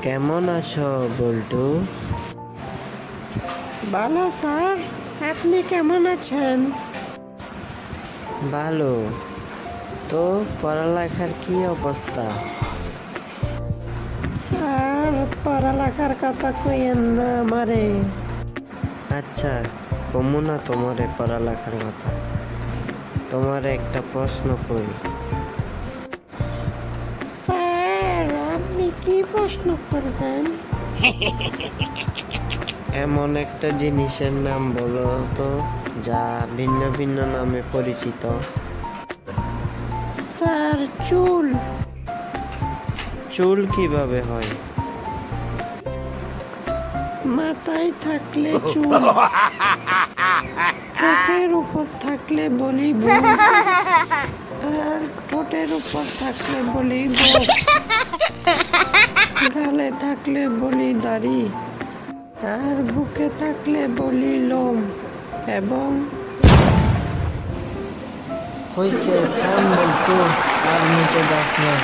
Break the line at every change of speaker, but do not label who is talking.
কেমন আছো বল্টু?
ভালো স্যার, আপনি কেমন আছেন?
ভালো। তো পড়ালেখার কি অবস্থা?
স্যার, পড়ালেখার কথা কইেন না আমারে।
আচ্ছা, কমু না তোমারে পড়ালেখার কথা। তোমার একটা প্রশ্ন করি।
স্যার, আপনি কি প্রশ্ন করবেন?
এমন একটা জিনিসের নাম বলো তো যা ভিন্ন ভিন্ন নামে পরিচিত।
স্যার, চুল।
চুল কিভাবে হয়?
মাথায় থাকলে চুল, চোখের উপর থাকলে বলি ভ্রু, আর ঠোঁটের উপর থাকলে বলি গোঁফ, গালে থাকলে বলি দাড়ি, আর বুকে থাকলে বলি লোম। এবং
হইছে, থাম বল্টু, আর নিচে যাস না।